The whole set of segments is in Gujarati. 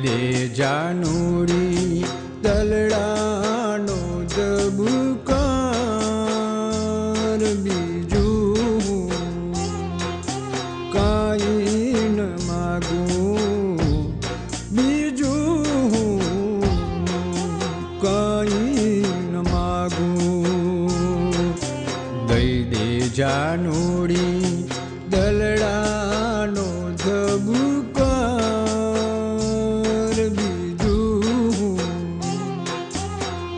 દે જાનુડી દલડાનો દબકાર, બીજું કાંઈ ન માગું, બીજું કાંઈ ન માગું. દઈ દે જાનુડી દલડાનો ધબકાર, બીજું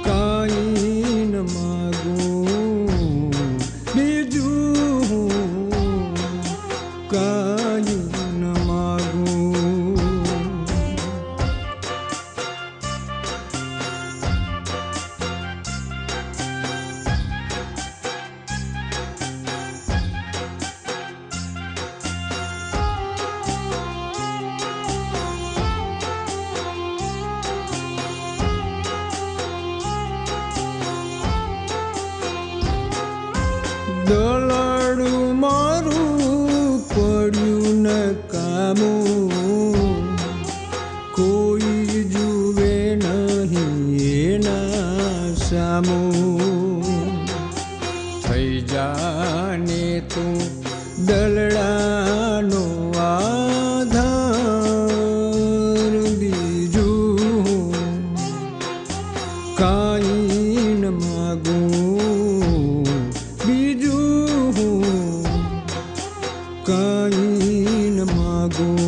કાંઈ ન માગું, બીજું કાંઈ ન માગું. દલડું મારું પડ્યું ન કામું, કોઈ જુએ નહીં એના સામું. થઈ જાને તું દલડાનો આધાર, બીજું કાંઈ ન માગું, બીજું કાંઈ ન માગું.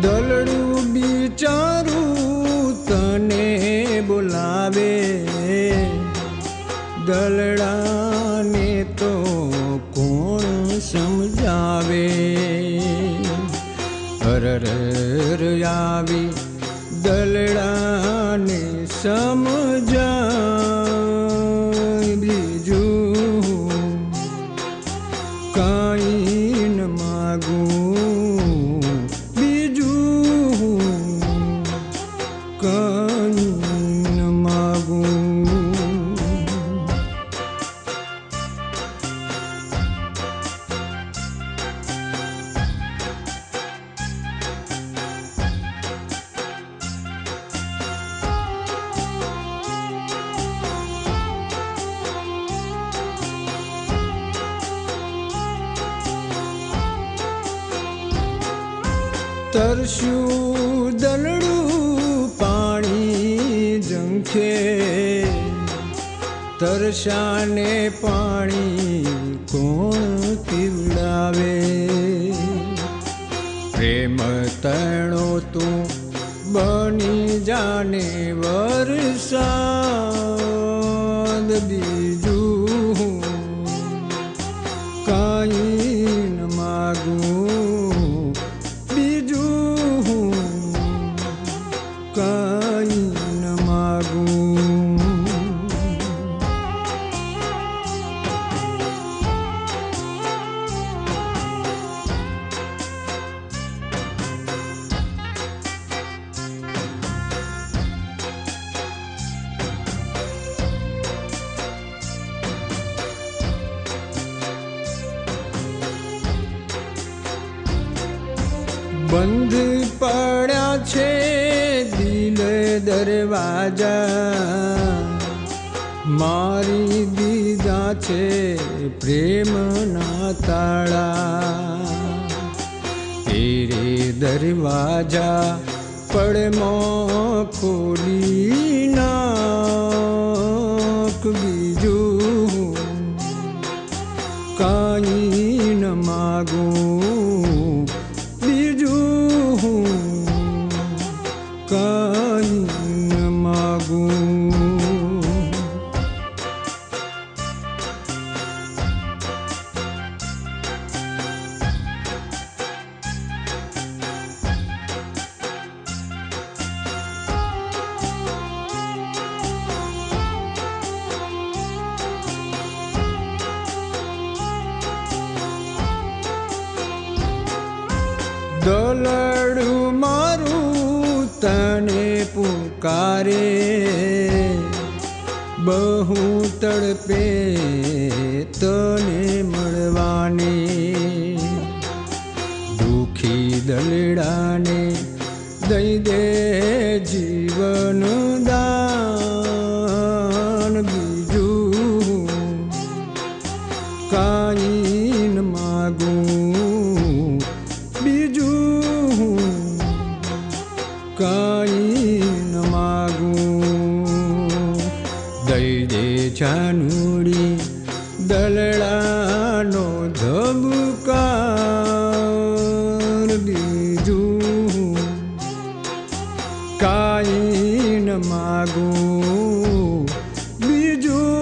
દલડું બિચારું તને બોલાવે, દલડાને તો કોણ સમજાવે. હરર આવી દલડાને સમજાય, બીજું કાંઈ ન માગું, કાંઈ ન માગું. તરસ્યું દલડું પાણી ઝંખે, તરસાને પાણી કોણ પીવડાવે. પ્રેમ તણો તું બની જાને વરસાદ, બીજું કાંઈ ન માગું, બીજું કાંઈ ન માગું. બંધ પડ્યા છે દિલ દરવાજા, મારી દીધા છે પ્રેમના તાળા. તેરે દરવાજા પડમાં ખોલી નાખ, બીજું કાંઈ ન માગું, બીજું કાંઈ ન માગું. દલડું મારું તને પુકારે, બહુ તડપે તને મળવાને, દુખી દલડાને દઈ દે જીવન દાન, બીજું કાંઈ ન માગું, બીજું કાંઈ ન માગું. દઈ દે ચાનુડી દલડાનો ધબકાર, બીજું કાંઈ ન માગું, બીજું